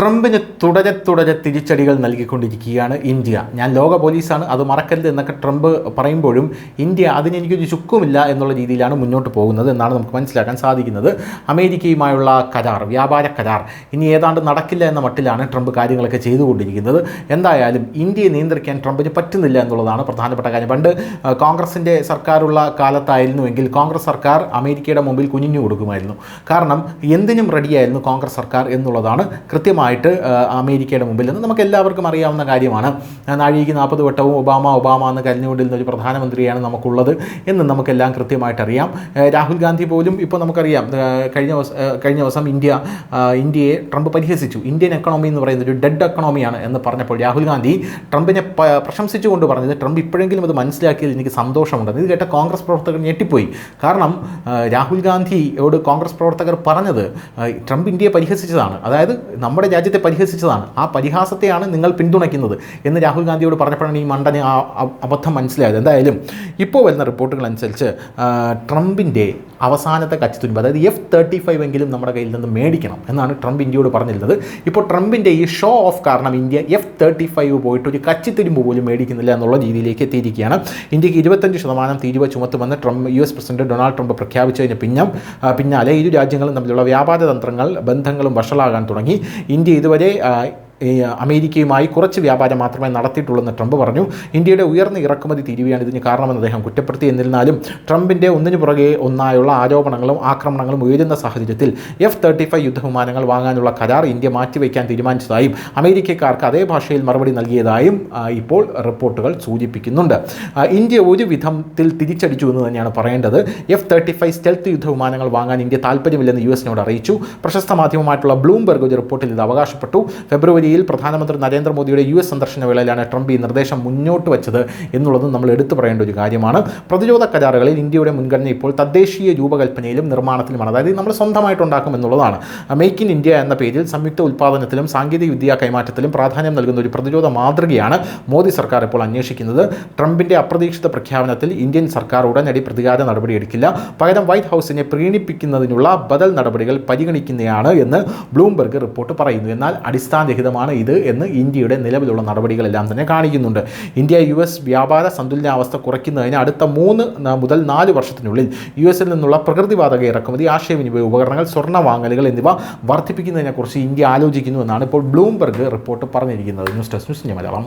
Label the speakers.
Speaker 1: ട്രംപിന് തുടരെ തിരിച്ചടികൾ നൽകിക്കൊണ്ടിരിക്കുകയാണ് ഇന്ത്യ. ഞാൻ ലോക പോലീസാണ്, അത് മറക്കരുത് എന്നൊക്കെ ട്രംപ് പറയുമ്പോഴും ഇന്ത്യ അതിനെനിക്കൊരു ചുക്കുമില്ല എന്നുള്ള രീതിയിലാണ് മുന്നോട്ട് പോകുന്നത് എന്നാണ് നമുക്ക് മനസ്സിലാക്കാൻ സാധിക്കുന്നത്. അമേരിക്കയുമായുള്ള കരാർ, വ്യാപാര കരാർ ഇനി ഏതാണ്ട് നടക്കില്ല എന്ന മട്ടിലാണ് ട്രംപ് കാര്യങ്ങളൊക്കെ ചെയ്തുകൊണ്ടിരിക്കുന്നത്. എന്തായാലും ഇന്ത്യയെ നിയന്ത്രിക്കാൻ ട്രംപിന് പറ്റുന്നില്ല എന്നുള്ളതാണ് പ്രധാനപ്പെട്ട കാര്യം. പണ്ട് കോൺഗ്രസിൻ്റെ സർക്കാരുള്ള കാലത്തായിരുന്നുവെങ്കിൽ കോൺഗ്രസ് സർക്കാർ അമേരിക്കയുടെ മുമ്പിൽ കുനിഞ്ഞു കൊടുക്കുമായിരുന്നു. കാരണം എന്തിനും റെഡിയായിരുന്നു കോൺഗ്രസ് സർക്കാർ എന്നുള്ളതാണ് കൃത്യമായിട്ട് അമേരിക്കയുടെ മുമ്പിൽ നിന്ന് നമുക്ക് എല്ലാവർക്കും അറിയാവുന്ന കാര്യമാണ്. നാഴികയ്ക്ക് 40 വട്ടവും ഒബാമ എന്ന് കരഞ്ഞുകൊണ്ടിരുന്ന ഒരു പ്രധാനമന്ത്രിയാണ് നമുക്കുള്ളത് എന്ന് നമുക്കെല്ലാം കൃത്യമായിട്ട് അറിയാം. രാഹുൽ ഗാന്ധി പോലും ഇപ്പോൾ നമുക്കറിയാം കഴിഞ്ഞ ദിവസം ഇന്ത്യയെ ട്രംപ് പരിഹസിച്ചു. ഇന്ത്യൻ എക്കണോമി എന്ന് പറയുന്നത് ഒരു ഡെഡ് എക്കണോമിയാണ് എന്ന് പറഞ്ഞപ്പോൾ രാഹുൽ ഗാന്ധി ട്രംപിനെ പ്രശംസിച്ചുകൊണ്ട് പറഞ്ഞത് ട്രംപ് ഇപ്പോഴെങ്കിലും അത് മനസ്സിലാക്കിയതിൽ എനിക്ക് സന്തോഷമുണ്ട്. ഇത് കേട്ട കോൺഗ്രസ് പ്രവർത്തകർ ഞെട്ടിപ്പോയി. കാരണം രാഹുൽ ഗാന്ധിയോട് കോൺഗ്രസ് പ്രവർത്തകർ പറഞ്ഞത് ട്രംപ് ഇന്ത്യയെ പരിഹസിച്ചതാണ്, അതായത് നമ്മുടെ രാജ്യത്തെ പരിഹസിച്ചതാണ്, ആ പരിഹാസത്തെയാണ് നിങ്ങൾ പിന്തുണയ്ക്കുന്നത് എന്ന് രാഹുൽ ഗാന്ധിയോട് പറഞ്ഞപ്പോഴാണ് ഈ മണ്ടന് ആ അബദ്ധം മനസ്സിലായത്. എന്തായാലും ഇപ്പോൾ വരുന്ന റിപ്പോർട്ടുകൾ അനുസരിച്ച് ട്രംപിൻ്റെ അവസാനത്തെ കച്ചിത്തുരുമ്പ്, അതായത് F-35 എങ്കിലും നമ്മുടെ കയ്യിൽ നിന്ന് മേടിക്കണം എന്നാണ് ട്രംപ് ഇന്ത്യയോട് പറഞ്ഞിരുന്നത്. ഇപ്പോൾ ട്രംപിൻ്റെ ഈ ഷോ ഓഫ് കാരണം ഇന്ത്യ F-35 പോയിട്ട് ഒരു കച്ചിത്തുരുമ്പ് പോലും മേടിക്കുന്നില്ല എന്നുള്ള രീതിയിലേക്ക് എത്തിയിരിക്കുകയാണ്. ഇന്ത്യക്ക് 25% തീരുവ ചുമത്തുമെന്ന് US പ്രസിഡന്റ് ഡൊണാൾഡ് ട്രംപ് പ്രഖ്യാപിച്ചതിന് പിന്നാലെ ഇരു രാജ്യങ്ങളും തമ്മിലുള്ള വ്യാപാര തന്ത്രങ്ങൾ ബന്ധങ്ങളും വഷളാകാൻ തുടങ്ങി. ഇന്ത്യ ഇതുവരെ അമേരിക്കയുമായി കുറച്ച് വ്യാപാരം മാത്രമേ നടത്തിയിട്ടുള്ളൂവെന്ന് ട്രംപ് പറഞ്ഞു. ഇന്ത്യയുടെ ഉയർന്ന ഇറക്കുമതി തീരുവയാണ് ഇതിന് കാരണമെന്ന് അദ്ദേഹം കുറ്റപ്പെടുത്തി. എന്നിരുന്നാലും ട്രംപിൻ്റെ ഒന്നിനു പുറകെ ഒന്നായുള്ള ആരോപണങ്ങളും ആക്രമണങ്ങളും ഉയരുന്ന സാഹചര്യത്തിൽ F-35 യുദ്ധവിമാനങ്ങൾ വാങ്ങാനുള്ള കരാർ ഇന്ത്യ മാറ്റിവെക്കാൻ തീരുമാനിച്ചതായും അമേരിക്കക്കാർക്ക് അതേ ഭാഷയിൽ മറുപടി നൽകിയതായും ഇപ്പോൾ റിപ്പോർട്ടുകൾ സൂചിപ്പിക്കുന്നുണ്ട്. ഇന്ത്യ ഒരു വിധത്തിൽ തിരിച്ചടിച്ചു എന്ന് തന്നെയാണ് പറയേണ്ടത്. F-35 സ്റ്റെൽത്ത് യുദ്ധവിമാനങ്ങൾ വാങ്ങാൻ ഇന്ത്യ താല്പര്യമില്ലെന്ന് US-നോട് അറിയിച്ചു. പ്രശസ്ത മാധ്യമമായിട്ടുള്ള ബ്ലൂംബെർഗ് ഒരു റിപ്പോർട്ടിൽ ഇത് അവകാശപ്പെട്ടു. ഫെബ്രുവരിയിൽ പ്രധാനമന്ത്രി നരേന്ദ്രമോദിയുടെ US സന്ദർശന വേളയിലാണ് ട്രംപ് ഈ നിർദ്ദേശം മുന്നോട്ട് വെച്ചത് എന്നുള്ളതും നമ്മൾ എടുത്തു പറയേണ്ട ഒരു കാര്യമാണ്. പ്രതിരോധ കരാറുകളിൽ ഇന്ത്യയുടെ മുൻഗണന ഇപ്പോൾ തദ്ദേശീയ രൂപകൽപ്പനയിലും നിർമ്മാണത്തിലുമാണ്, അതായത് നമ്മൾ സ്വന്തമായിട്ട് ഉണ്ടാക്കും എന്നുള്ളതാണ്. മെയ്ക്ക് ഇൻ ഇന്ത്യ എന്ന പേരിൽ സംയുക്ത ഉൽപ്പാദനത്തിലും സാങ്കേതിക വിദ്യാ കൈമാറ്റത്തിലും പ്രാധാന്യം നൽകുന്ന ഒരു പ്രതിരോധ മാതൃകയാണ് മോദി സർക്കാർ ഇപ്പോൾ അന്വേഷിക്കുന്നത്. ട്രംപിൻ്റെ അപ്രതീക്ഷിത പ്രഖ്യാപനത്തിൽ ഇന്ത്യൻ സർക്കാർ ഉടനടി പ്രതികാര നടപടിയെടുക്കില്ല, പകരം വൈറ്റ് ഹൗസിനെ പ്രീണിപ്പിക്കുന്നതിനുള്ള ബദൽ നടപടികൾ പരിഗണിക്കുന്നതാണ് എന്ന് ബ്ലൂംബെർഗ് റിപ്പോർട്ട് പറയുന്നു. എന്നാൽ അടിസ്ഥാനരഹിതമാണ് ഇത് എന്ന് ഇന്ത്യയുടെ നിലവിലുള്ള നടപടികളെല്ലാം തന്നെ കാണിക്കുന്നുണ്ട്. ഇന്ത്യ US വ്യാപാര സന്തുലനാവസ്ഥ കുറയ്ക്കുന്നതിന് അടുത്ത 3 മുതൽ 4 വർഷത്തിനുള്ളിൽ US-ൽ നിന്നുള്ള പ്രകൃതിവാതക ഇറക്കുമതി, ആശയവിനിമയ ഉപകരണങ്ങൾ, സ്വർണ്ണ വാങ്ങലുകൾ എന്നിവ വർദ്ധിപ്പിക്കുന്നതിനെക്കുറിച്ച് ഇന്ത്യ ആലോചിക്കുന്നു എന്നാണ് ഇപ്പോൾ ബ്ലൂംബെർഗ് റിപ്പോർട്ട് പറഞ്ഞിരിക്കുന്നത്. News desk news India Malayalam.